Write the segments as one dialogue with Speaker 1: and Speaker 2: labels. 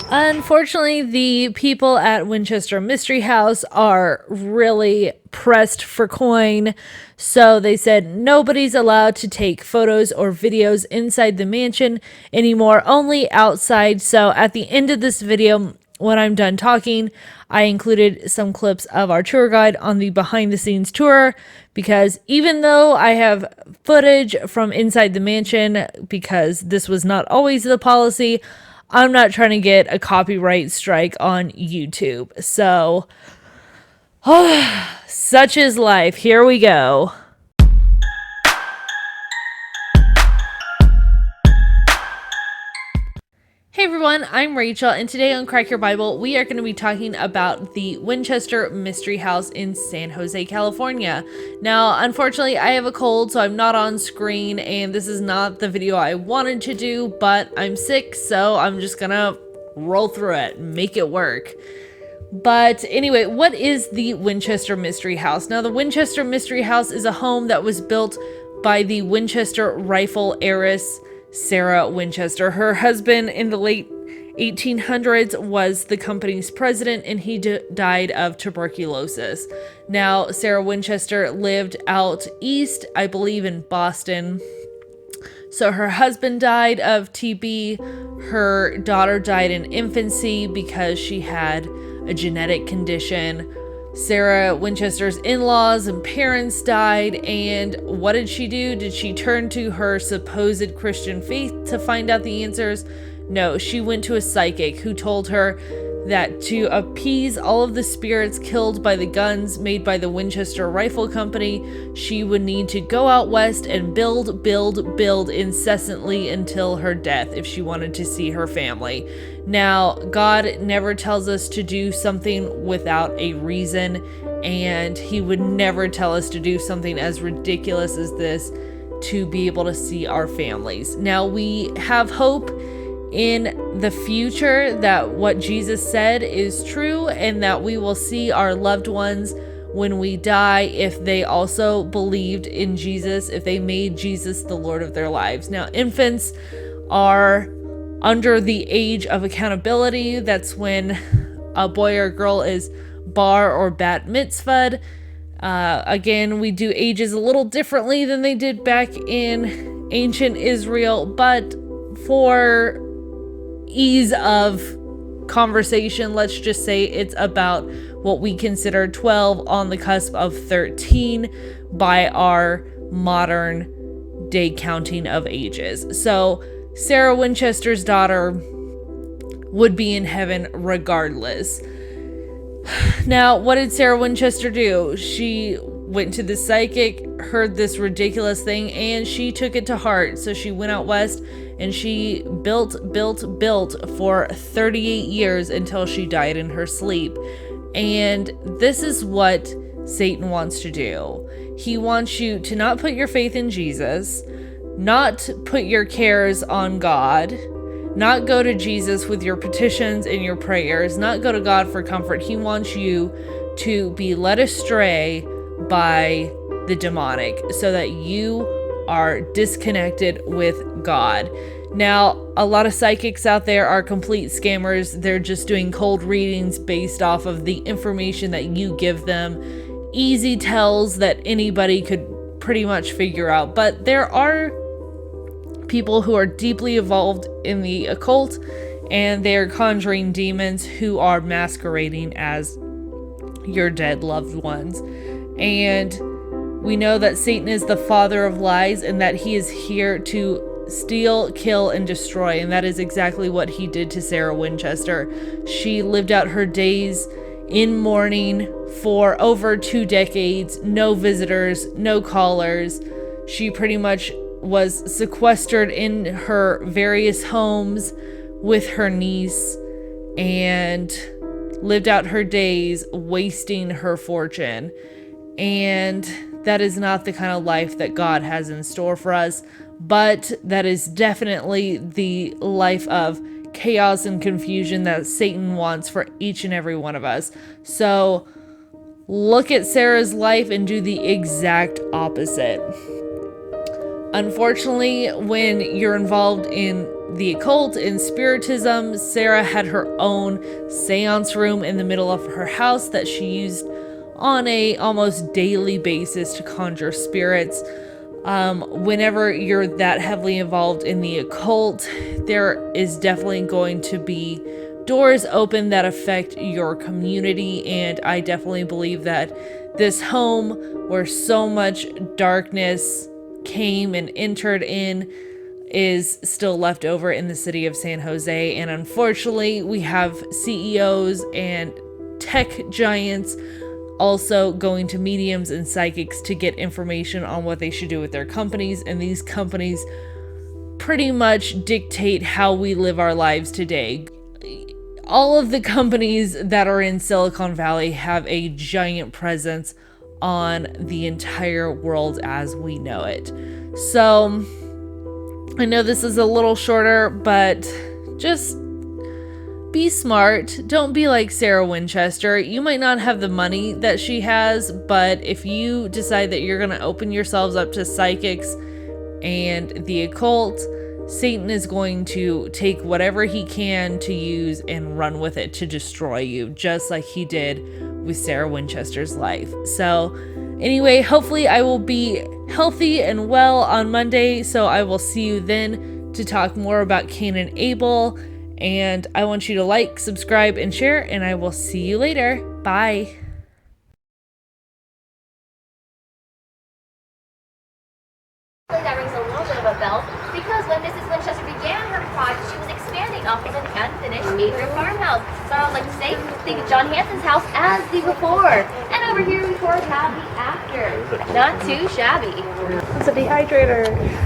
Speaker 1: Unfortunately, the people at Winchester Mystery House are really pressed for coin. So they said nobody's allowed to take photos or videos inside the mansion anymore, only outside. So at the end of this video, when I'm done talking, I included some clips of our tour guide on the behind the scenes tour, because even though I have footage from inside the mansion, because this was not always the policy, I'm not trying to get a copyright strike on YouTube. So, such is life. Here we go. Hey everyone, I'm Rachel, and today on Crack Your Bible, we are going to be talking about the Winchester Mystery House in San Jose, California. Now, unfortunately, I have a cold, so I'm not on screen, and this is not the video I wanted to do, but I'm sick, so I'm just gonna roll through it, make it work. But anyway, what is the Winchester Mystery House? Now, the Winchester Mystery House is a home that was built by the Winchester rifle heiress, Sarah Winchester. Her husband in the late 1800s was the company's president, and he died of tuberculosis. Now, Sarah Winchester lived out east, I believe in Boston. So her husband died of TB. Her daughter died in infancy because she had a genetic condition. Sarah Winchester's in-laws and parents died, and what did she do? Did she turn to her supposed Christian faith to find out the answers? No, she went to a psychic who told her that to appease all of the spirits killed by the guns made by the Winchester Rifle Company, she would need to go out west and build incessantly until her death if she wanted to see her family. Now, God never tells us to do something without a reason, and he would never tell us to do something as ridiculous as this to be able to see our families. Now, we have hope in the future that what Jesus said is true, and that we will see our loved ones when we die if they also believed in Jesus, if they made Jesus the Lord of their lives. Now, infants are under the age of accountability. That's when a boy or girl is bar or bat mitzvahed. Again, we do ages a little differently than they did back in ancient Israel, but for ease of conversation, let's just say it's about what we consider 12 on the cusp of 13 by our modern day counting of ages. So Sarah Winchester's daughter would be in heaven regardless. Now, what did Sarah Winchester do? She went to the psychic, heard this ridiculous thing, and she took it to heart. So she went out west and she built for 38 years until she died in her sleep. And this is what Satan wants to do. He wants you to not put your faith in Jesus, not put your cares on God, not go to Jesus with your petitions and your prayers, not go to God for comfort. He wants you to be led astray by the demonic so that you are disconnected with God. Now, a lot of psychics out there are complete scammers. They're just doing cold readings based off of the information that you give them. Easy tells that anybody could pretty much figure out. But there are people who are deeply involved in the occult, and they are conjuring demons who are masquerading as your dead loved ones. And we know that Satan is the father of lies, and that he is here to steal, kill, and destroy. And that is exactly what he did to Sarah Winchester. She lived out her days in mourning for over 2 decades. No visitors, no callers. She pretty much was sequestered in her various homes with her niece and lived out her days wasting her fortune. And that is not the kind of life that God has in store for us, but that is definitely the life of chaos and confusion that Satan wants for each and every one of us. So look at Sarah's life and do the exact opposite. Unfortunately, when you're involved in the occult and spiritism. Sarah had her own seance room in the middle of her house that she used on a almost daily basis to conjure spirits. Whenever you're that heavily involved in the occult, there is definitely going to be doors open that affect your community, and I definitely believe that this home where so much darkness came and entered in is still left over in the city of San Jose. And unfortunately, we have CEOs and tech giants also going to mediums and psychics to get information on what they should do with their companies, and these companies pretty much dictate how we live our lives today. All of the companies that are in Silicon Valley have a giant presence on the entire world as we know it. So I know this is a little shorter, but just be smart. Don't be like Sarah Winchester. You might not have the money that she has, but if you decide that you're going to open yourselves up to psychics and the occult, Satan is going to take whatever he can to use and run with it to destroy you, just like he did with Sarah Winchester's life. So anyway, hopefully I will be healthy and well on Monday, so I will see you then to talk more about Cain and Abel. And I want you to like, subscribe, and share, and I will see you later. Bye.
Speaker 2: That rings a little bit of a bell because when Mrs. Winchester began her project, she was expanding off of an unfinished 8-room farmhouse. So I would like to say, think of John Hanson's house as the before, and over here we have the after. Not too shabby.
Speaker 3: It's a dehydrator.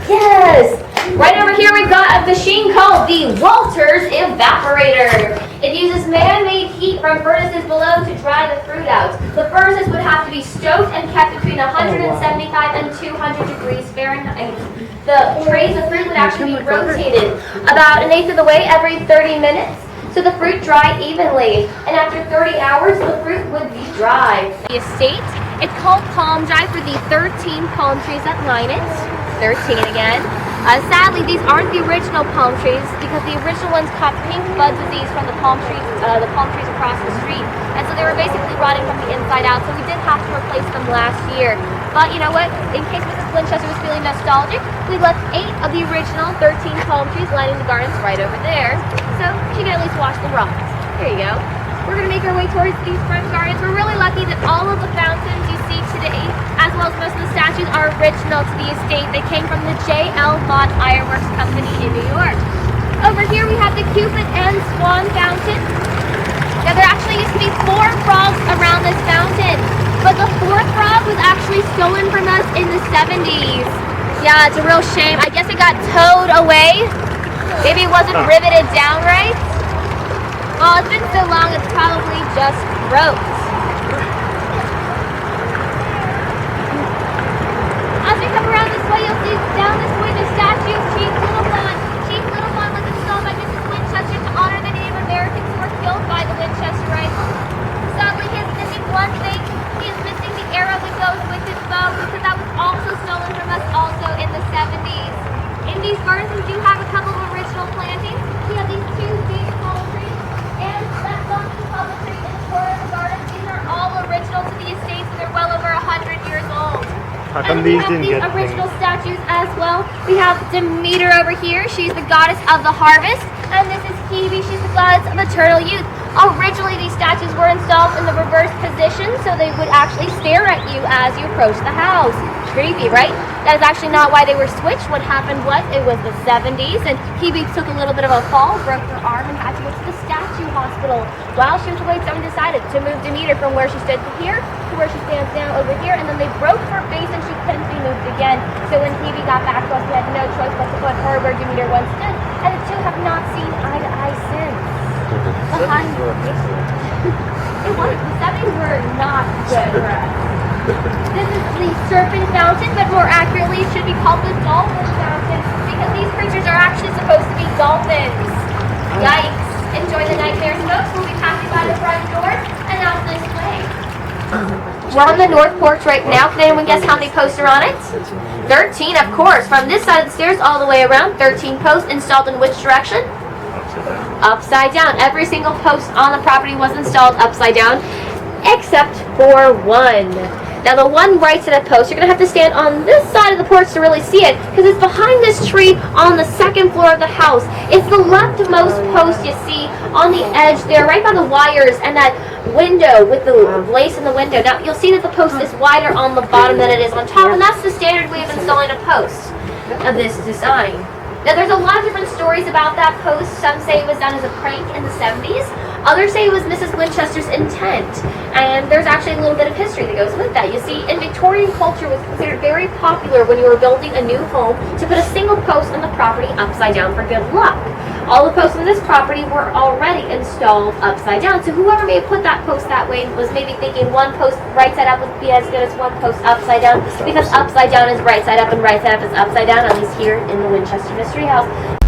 Speaker 2: Yes! Right over here we've got a machine called the Walters Evaporator. It uses man-made heat from furnaces below to dry the fruit out. The furnaces would have to be stoked and kept between 175 and 200 degrees Fahrenheit. The trays of fruit would actually be rotated about 1/8 of the way every 30 minutes, so the fruit dried evenly. And after 30 hours, the fruit would be dry. The estate, it's called Palm Drive for the 13 palm trees that line it. 13 again. Sadly, these aren't the original palm trees because the original ones caught pink bud disease from the palm trees across the street, and so they were basically rotting from the inside out. So we did have to replace them last year. But you know what? In case Mrs. Winchester was feeling nostalgic, we left 8 of the original 13 palm trees lining the gardens right over there, so she can at least watch them rot. There you go. We're gonna make our way towards these front gardens. We're really lucky that all of the fountains you see today, as well as most of the statues, are original to the estate. They came from the J.L. Mott Ironworks Company in New York. Over here we have the Cupid and Swan Fountain. Now there actually used to be 4 frogs around this fountain, but the 4th frog was actually stolen from us in the 70s. Yeah, it's a real shame. I guess it got towed away. Maybe it wasn't riveted down right. Well, it's been so long, it's probably just broke. As we come around this way, you'll see down this way the statue of Chief Littlefun. Chief Littlefun was installed by Mrs. Winchester to honor the Native Americans who were killed by the Winchester rifle. Sadly, he is missing one thing. He is missing the arrow that goes with his bow, because that was also stolen from us also in the 70s. In these gardens, we do have a couple of original plantings. We have these 2 big palm trees, and that donkey public tree in the corner of the garden. These are all original to the estate, so they're well over 100 years old.
Speaker 3: How come
Speaker 2: And we
Speaker 3: these
Speaker 2: have
Speaker 3: didn't
Speaker 2: these
Speaker 3: get
Speaker 2: original
Speaker 3: painted?
Speaker 2: statues as well. We have Demeter over here. She's the goddess of the harvest. And this is Hebe. She's the goddess of eternal youth. Originally, these statues were installed in the reverse position, so they would actually stare at you as you approach the house. Creepy, right? That is actually not why they were switched. What happened was, it was the 70s, and Hebe took a little bit of a fall, broke her arm, and had to go to the statue hospital. While she was away, someone decided to move Demeter from where she stood here to where she stands now over here, and then they broke her base and she couldn't be moved again. So when Hebe got back to us, we had no choice but to put her where Demeter once stood, and the two have not seen eye to eye since. Behind it was, the 70s were not good for us. This is the Serpent Fountain, but more accurately it should be called the Dolphin Fountain, because these creatures are actually supposed to be dolphins. Yikes. Enjoy the nightmares, folks. We'll be passing by the front door and out this way. We're on the north porch right now. Can anyone guess how many posts are on it? 13, of course. From this side of the stairs all the way around, 13 posts installed in which direction? Upside down. Every single post on the property was installed upside down, except for one. Now the one right side of the post, you're going to have to stand on this side of the porch to really see it, because it's behind this tree on the second floor of the house. It's the leftmost post you see on the edge there, right by the wires and that window with the lace in the window. Now you'll see that the post is wider on the bottom than it is on top, and that's the standard way of installing a post of this design. Now there's a lot of different stories about that post. Some say it was done as a prank in the 70s. Others say it was Mrs. Winchester's intent. And there's actually a little bit of history that goes with that. You see, in Victorian culture, it was considered very popular when you were building a new home to put a single post on the property upside down for good luck. All the posts on this property were already installed upside down. So whoever may have put that post that way was maybe thinking one post right side up would be as good as one post upside down, because upside down is right side up and right side up is upside down, at least here in the Winchester Mystery House.